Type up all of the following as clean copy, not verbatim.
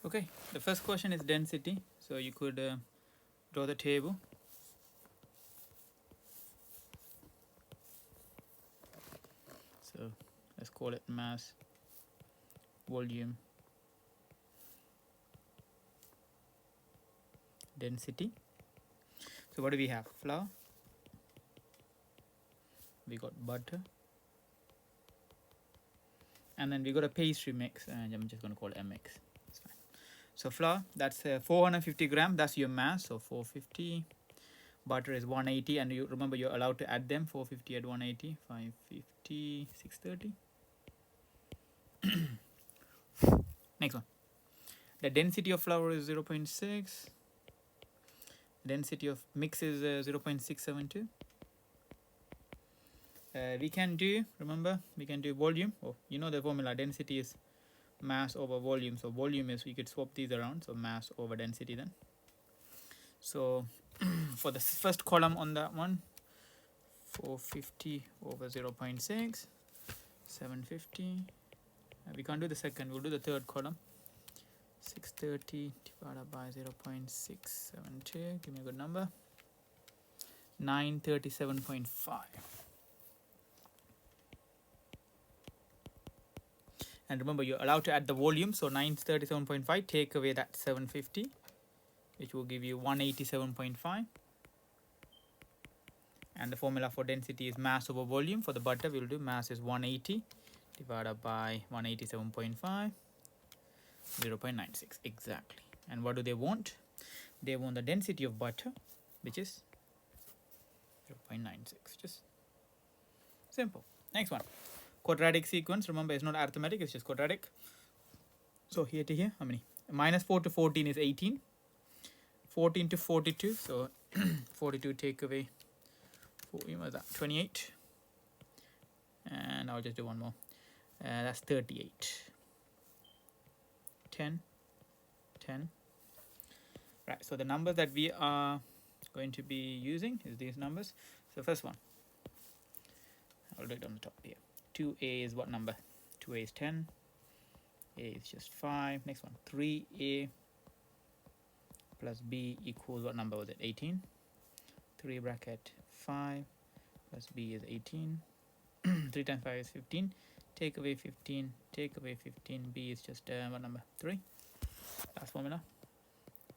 Okay, the first question is density. So you could draw the table. So let's call it mass, volume, density. So what do we have? Flour, we got butter, and then we got a pastry mix, and I'm just going to call it MX. That's fine. So flour, that's 450 grams. That's your mass. So 450. Butter is 180, and you remember you're allowed to add them. 450 at 180, 550, 630. Next one. The density of flour is 0.6. Density of mix is 0.672. We can do, remember, we can do volume. Oh, you know the formula. Density is mass over volume. So volume is, we could swap these around. So mass over density then. So for the first column on that one, 450 over 0.6, 750. We can't do the second, we'll do the third column. 630 divided by 0.672, give me a good number. 937.5. And remember, you're allowed to add the volume, so 937.5, take away that 750, which will give you 187.5. And the formula for density is mass over volume. For the butter, we'll do mass is 180 divided by 187.5, 0.96 exactly. And what do they want? They want the density of butter, which is 0.96. Just simple. Next one, quadratic sequence. Remember, it's not arithmetic, it's just quadratic. So here to here, how many? Minus 4 to 14 is 18. 14 to 42, so 42 take away 4, was that 28? And I'll just do one more. That's 38. 10, 10. Right, so the numbers that we are going to be using is these numbers. So first one, I'll do it on the top here. 2a is what number? 2a is 10. A is just 5. Next one, 3a plus b equals what number was it? 18. 3 bracket 5 plus b is 18. 3 times 5 is 15. Take away 15. Take away 15. B is just what number? 3. Last formula.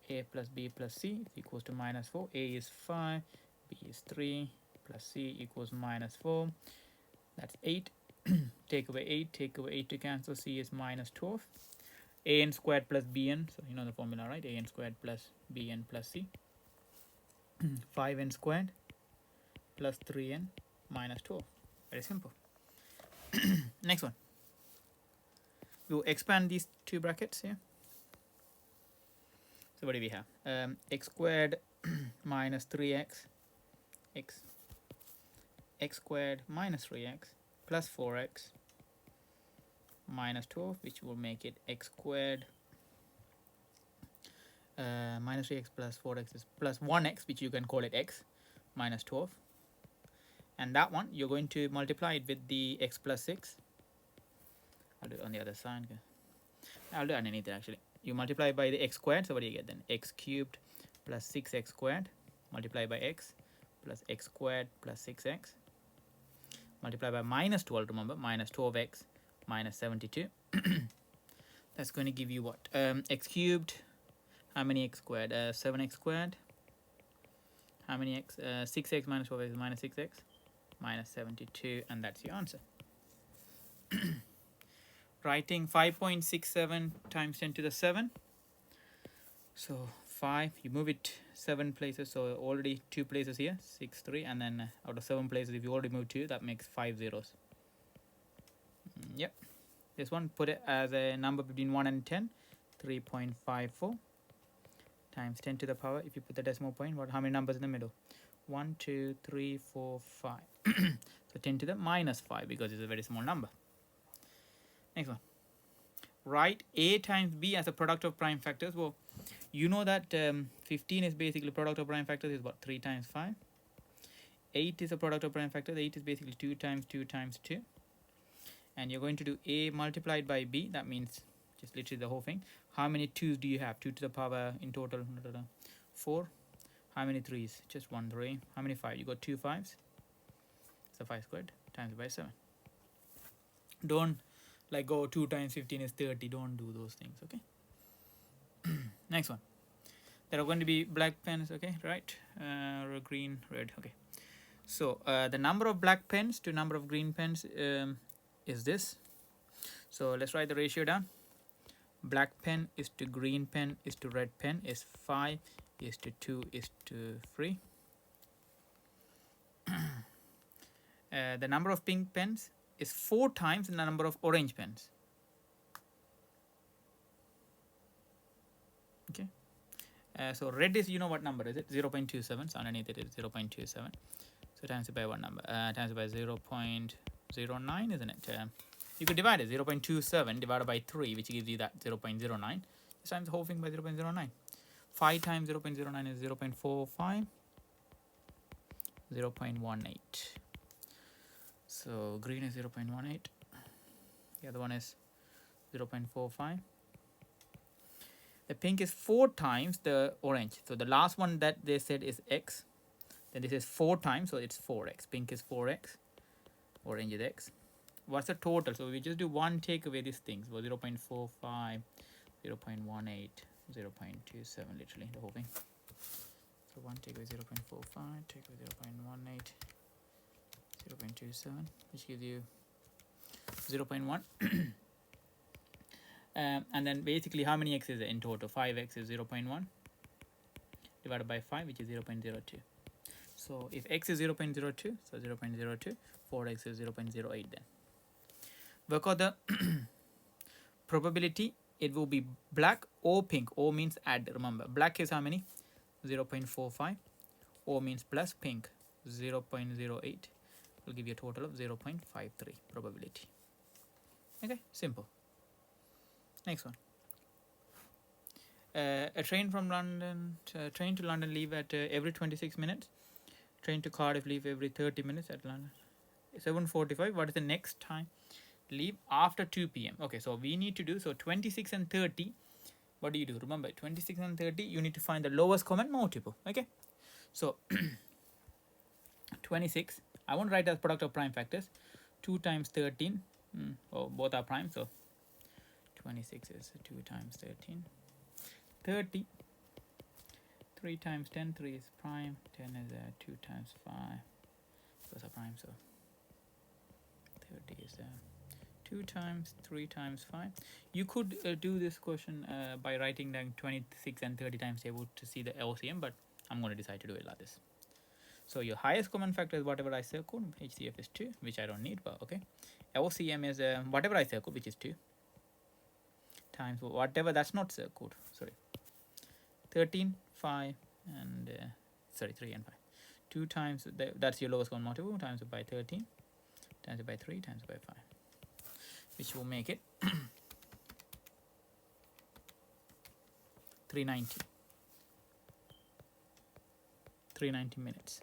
A plus b plus c is equals to minus 4. A is 5. B is 3. Plus c equals minus 4. That's 8. Take away 8. Take away 8 to cancel. C is minus 12. An squared plus bn. So you know the formula, right? An squared plus bn plus c. 5n squared plus 3n minus 12. Very simple. Next one. We'll expand these two brackets here. So what do we have? X squared minus 3x, x squared minus 3x plus 4x minus 12, which will make it x squared minus 3x plus 4x is plus 1x, which you can call it x minus 12. And that one, you're going to multiply it with the x plus 6. I'll do it on the other side. I'll do it underneath it actually. You multiply by the x squared, so what do you get then? X cubed plus 6x squared multiplied by x plus x squared plus 6x multiplied by minus 12, remember, minus 12x minus 72. That's going to give you what? X cubed, how many x squared? 7x squared. How many x? 6x minus 12x is minus 6x minus 72, and that's your answer. Writing 5.67 times 10 to the 7. So 5, you move it 7 places, so already 2 places here, 6, 3, and then out of 7 places, if you already move 2, that makes 5 zeros. Yep. This one, put it as a number between 1 and 10, 3.54 times 10 to the power. If you put the decimal point, how many numbers in the middle? 1, 2, 3, 4, 5. So 10 to the minus 5, because it's a very small number. Next one. Write a times b as a product of prime factors. Well, you know that 15 is basically product of prime factors is what? 3 times 5. 8 is a product of prime factors. 8 is basically 2 times 2 times 2. And you're going to do a multiplied by b. That means just literally the whole thing. How many 2's do you have? 2 to the power in total 4. How many 3's? Just 1 3. How many 5? You got 2 5's, so 5 squared times by 7. Don't like go 2 times 15 is 30. Don't do those things. Okay. Next one, there are going to be black pens. Okay, right? Green, red. Okay, so the number of black pens to number of green pens is this. So let's write the ratio down. Black pen is to green pen is to red pen is 5 is to 2 is to 3. The number of pink pens is 4 times the number of orange pens. Okay. So red is, you know what number is it? 0.27. So underneath it is 0.27. So times it by what number? Times it by 0.09, isn't it? You could divide it. 0.27 divided by 3, which gives you that 0.09. Just times the whole thing by 0.09. 5 times 0.09 is 0.45. 0.18. So green is 0.18. The other one is 0.45. The pink is 4 times the orange. So the last one that they said is x. Then this is 4 times, so it's 4x. Pink is 4x. Orange is x. What's the total? So we just do one, take away these things. So 0.45, 0.18, 0.27, literally the whole thing. So 1 take away 0.45, take away 0.18, 0.27, which gives you 0.1. And then basically how many x is it in total? 5x is 0.1 divided by 5, which is 0.02. So if x is 0.02, so 0.02, 4x is 0.08 then. Work out the probability. It will be black or pink. O means add. Remember, black is how many? 0.45. O means plus, pink 0.08. Will give you a total of 0.53 probability. Okay, simple. Next one. A train from London, train to London leave at every 26 minutes. Train to Cardiff leave every 30 minutes at London. 7:45. What is the next time? Leave after 2 p.m. Okay, so we need to do, so 26 and 30. What do you do? Remember, 26 and 30, you need to find the lowest common multiple. Okay, so 26, I won't write as product of prime factors. 2 times 13, both are prime, so 26 is 2 times 13. 30, 3 times 10, 3 is prime, 10 is 2 times 5, those are prime, so 30 is 2 times 3 times 5. You could do this question by writing down 26 and 30 times table to see the LCM, but I'm going to decide to do it like this. So your highest common factor is whatever I circled. HCF is 2, which I don't need, but okay. LCM is whatever I circled, which is 2, times whatever that's not circled. Sorry, 13, 5, and 3 and 5. 2 times that's your lowest common multiple, times it by 13, times it by 3, times it by 5, which will make it 390. 390 minutes.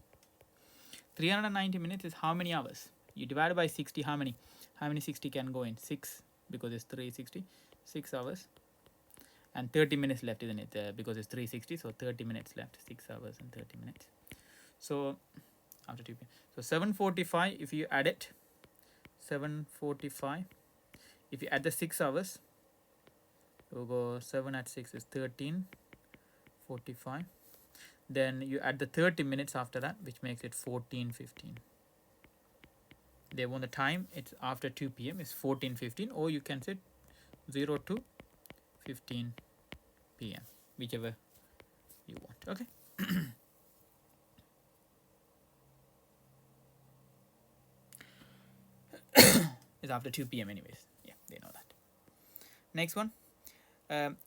390 minutes is how many hours? You divide by 60, how many? How many 60 can go in? 6, because it's 360. 6 hours. And 30 minutes left, isn't it? Because it's 360, so 30 minutes left. 6 hours and 30 minutes. So, after 2 p.m. So, 7:45, if you add it, 7:45, if you add the 6 hours, we'll go 7 at 6 is 13:45. Then you add the 30 minutes after that, which makes it 14:15. They want the time, it's after 2 p.m. is 14:15, or you can say 0 to 15 p.m. whichever you want. Okay. It's after 2 p.m. anyways. Yeah, they know that. Next one.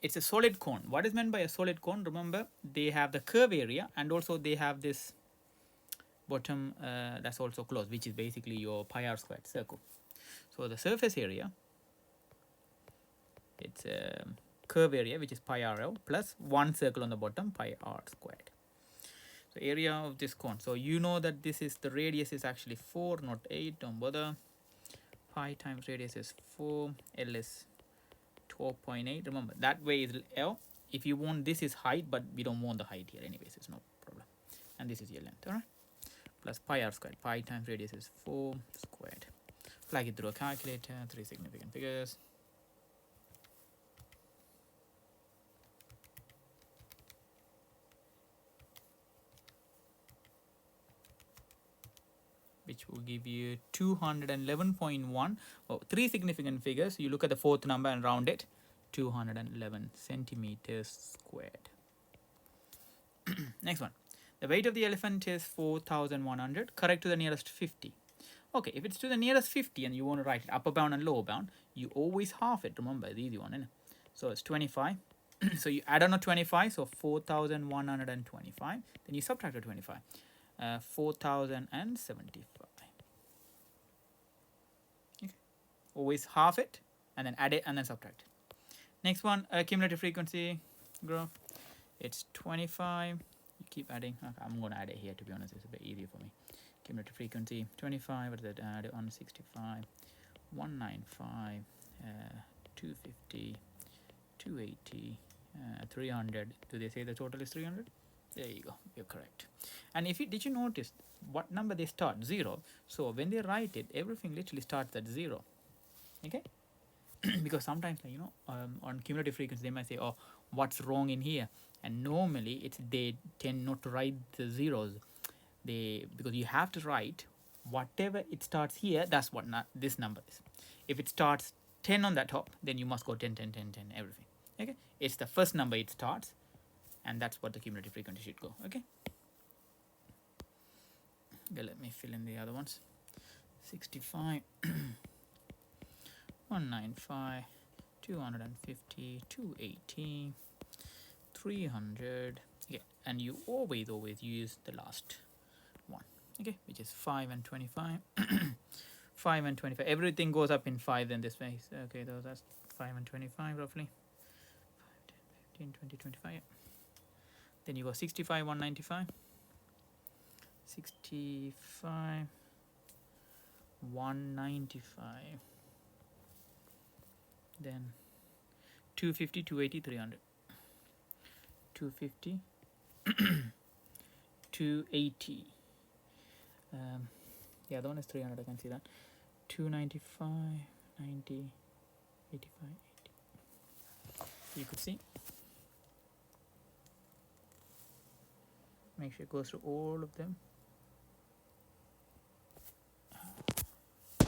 It's a solid cone. What is meant by a solid cone? Remember, they have the curve area, and also they have this bottom that's also closed, which is basically your pi r squared circle. So the surface area, it's a curve area, which is pi rl plus one circle on the bottom, pi r squared. So area of this cone. So you know that this is, the radius is actually 4, not 8. Don't bother. Pi times radius is 4. L is 12.8. Remember, that way is L. If you want, this is height, but we don't want the height here anyways, it's no problem. And this is your length, alright? Plus pi r squared. Pi times radius is 4 squared. Plug it through a calculator, 3 significant figures. Which will give you 211.1. Oh, 3 significant figures. You look at the fourth number and round it. 211 centimeters squared. Next one. The weight of the elephant is 4,100. Correct to the nearest 50. Okay, if it's to the nearest 50 and you want to write it upper bound and lower bound, you always half it. Remember, the easy one, isn't it? So it's 25. So you add on a 25, so 4,125. Then you subtract a 25. 4,075. Okay. Always half it and then add it and then subtract. Next one, cumulative frequency graph. It's 25. You keep adding. Okay, I'm going to add it here, to be honest. It's a bit easier for me. Cumulative frequency 25. What is that? Add it on 65, 195, 250, 280, 300. Do they say the total is 300? There you go, you're correct. And if you did you notice what number they start? 0. So when they write it, everything literally starts at 0. Okay. Because sometimes, you know, on cumulative frequency they might say, oh, what's wrong in here? And normally it's they tend not to write the zeros. Because you have to write whatever it starts here, that's what this number is. If it starts 10 on that top, then you must go 10, 10, 10, 10, everything. Okay. It's the first number it starts, and that's what the cumulative frequency should go. Okay. Okay, let me fill in the other ones. 65, 195, 250, 280, 300. Okay, and you always use the last one. Okay, which is 5 and 25. 5 and 25. Everything goes up in 5 then this way. Okay, that's 5 and 25 roughly. 5, 10, 15, 20, 25. Yeah. Then you go 65, 195. 65, 195. Then 250, 280, 300. 250, 280. The other one is 300. I can see that. 295, 90, 85, 80. You could see. Make sure it goes through all of them. I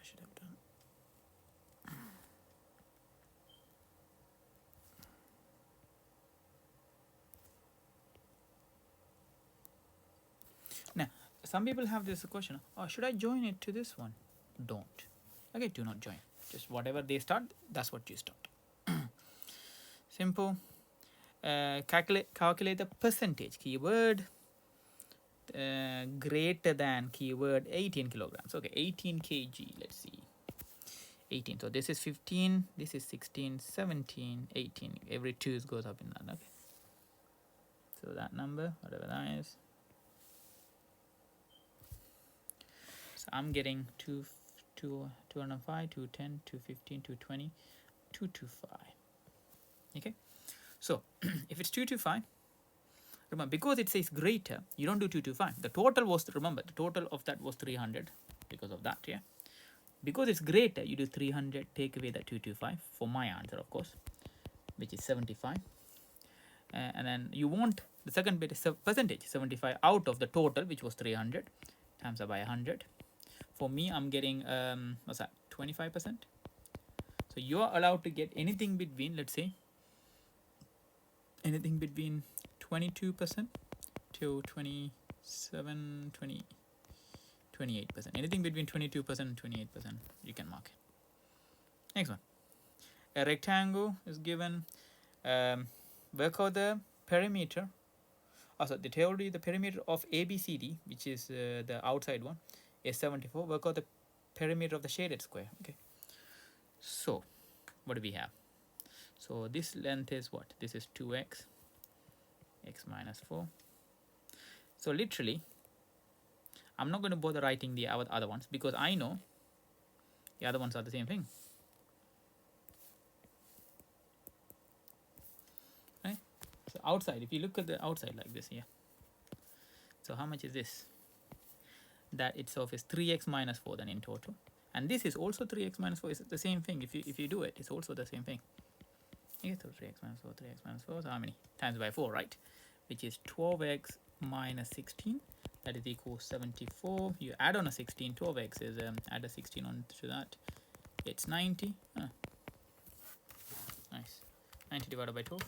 should have done. Now, some people have this question, oh, should I join it to this one? Don't. Okay, do not join. Just whatever they start, that's what you start. Simple. Calculate the percentage keyword greater than keyword 18 kilograms. Okay, 18 kg. Let's see. 18. So this is 15, this is 16, 17, 18. Every 2 goes up in that. Okay. So that number, whatever that is. So I'm getting 205, 210, 215, 220, 225. Okay. So if it's 225, remember, because it says greater, you don't do 225. The total was, remember, the total of that was 300 because of that, yeah. Because it's greater, you do 300, take away that 225 for my answer, of course, which is 75. And then you want the second bit is percentage, 75 out of the total, which was 300, times by 100. For me, I'm getting, what's that, 25%. So you are allowed to get anything between, let's say, anything between 22% to 27, 20, 28%. Anything between 22% and 28%, you can mark it. Next one. A rectangle is given. Work out the perimeter. Also, they told you the perimeter of ABCD, which is the outside one, is 74. Work out the perimeter of the shaded square. Okay. So, what do we have? So this length is what? This is 2x, x minus 4. So literally, I'm not going to bother writing the other ones because I know the other ones are the same thing. outside, if you look at the outside like this here, so how much is this? That itself is 3x minus 4 then in total, and this is also 3x minus 4. It's the same thing. If you do it, it's also the same thing. Okay, so 3x minus 4, 3x minus 4, so how many? Times by 4, right? Which is 12x minus 16, that is equals 74. You add on a 16, 12x is add a 16 on to that, it's 90. Nice. 90 divided by 12,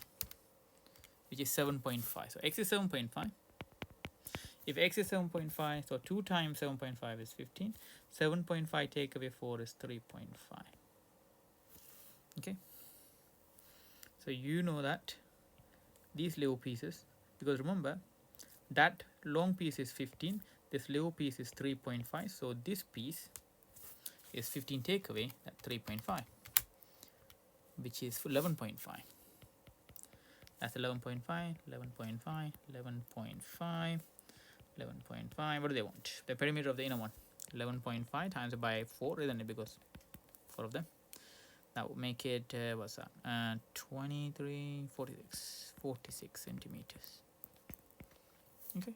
which is 7.5. So x is 7.5. If x is 7.5, so 2 times 7.5 is 15. 7.5 take away 4 is 3.5. Okay. So you know that these little pieces, because remember that long piece is 15, this little piece is 3.5, so this piece is 15 take away that 3.5, which is 11.5. That's 11.5, 11.5, 11.5, 11.5. What do they want? The perimeter of the inner one. 11.5 times by 4, isn't it? Because 4 of them. That would make it, what's that? 23, 46 centimeters. Okay.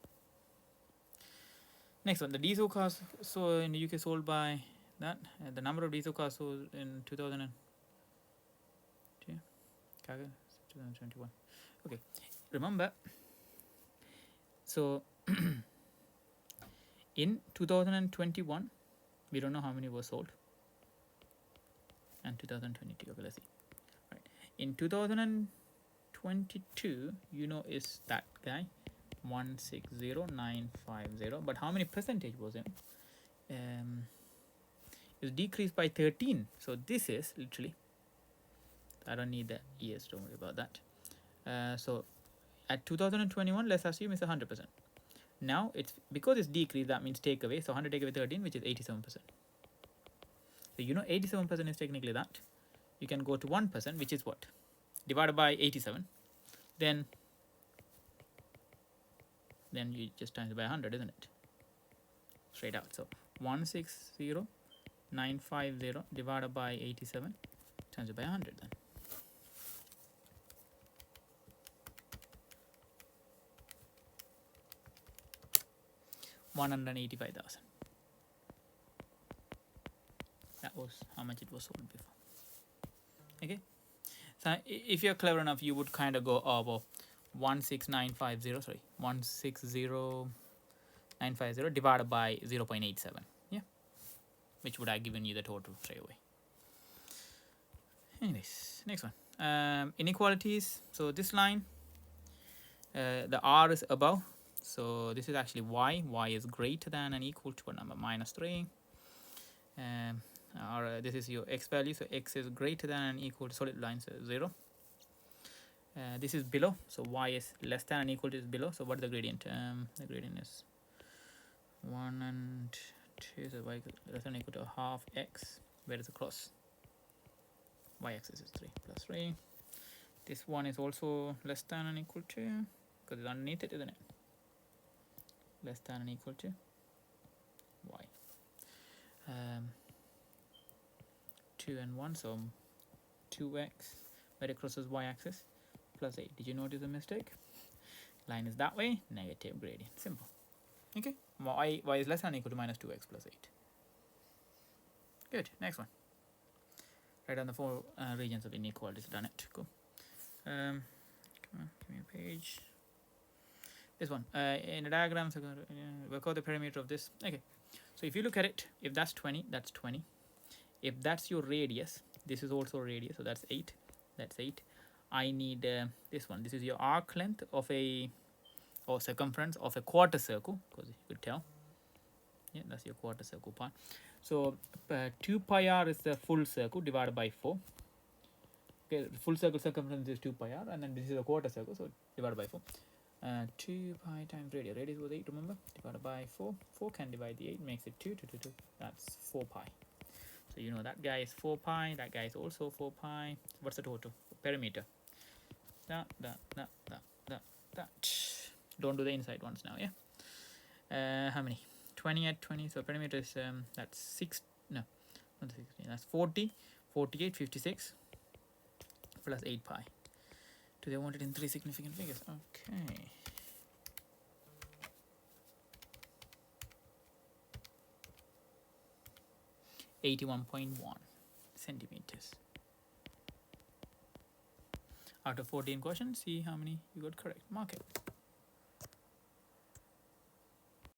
Next one, the diesel cars so in the UK sold by that. The number of diesel cars sold in 2021. Okay. Remember, so in 2021, we don't know how many were sold. And 2022, okay, let's see. Right. In 2022, you know, is that guy 160950, but how many percentage was it? It's decreased by 13. So this is literally, I don't need the years, don't worry about that. So at 2021, let's assume it's 100%. Now it's because it's decreased, that means take away. So 100 take away 13, which is 87%. So you know 87% is technically that. You can go to 1%, which is what? Divided by 87. Then you just times it by 100, isn't it? Straight out. So 160950 divided by 87 times it by 100 then. $185,000. That was how much it was sold before. Okay. So if you're clever enough, you would kind of go over 16950 divided by 0.87. Yeah. Which would have given you the total straight away. Anyways, next one. Inequalities. So this line, the R is above. So this is actually y. Y is greater than and equal to a number -3. Or this is your x value. So x is greater than and equal to solid line, so 0. This is below. So y is less than and equal to is below. So what is the gradient? The gradient is 1 and 2. So y less than or equal to half x. Where is the cross? Y-axis is 3 plus 3. This one is also less than and equal to, because it's underneath it, isn't it? Less than and equal to y. 2 and 1, so 2x where it crosses y-axis plus 8. Did you notice the mistake? Line is that way, negative gradient. Simple. Okay. Y is less than or equal to -2x plus 8. Good. Next one. Write down the 4 regions of inequalities. Done it. Cool. Come on, give me a page. This one. In the diagram, so work out the perimeter of this. Okay. So if you look at it, if that's 20, that's 20. If that's your radius, this is also radius, so that's 8. That's 8. I need this one. This is your arc length of a, or circumference of a quarter circle, because you could tell. Yeah, that's your quarter circle part. So 2 pi r is the full circle divided by 4. Okay, full circle circumference is 2 pi r, and then this is a quarter circle, so divided by 4. 2 pi times radius. Radius was 8, remember? Divided by 4. 4 can divide the 8, makes it 2, 2, 2, 2. That's 4 pi. So you know that guy is 4 pi, that guy is also 4 pi. What's the total? Perimeter. That. Don't do the inside ones now, yeah? How many? 20 at 20, so perimeter is, that's 6, no, not 16, that's 40, 48, 56, plus 8 pi. Do they want it in 3 significant figures? Okay. .81 centimeters. Out of 14 questions, see how many you got correct. Mark it.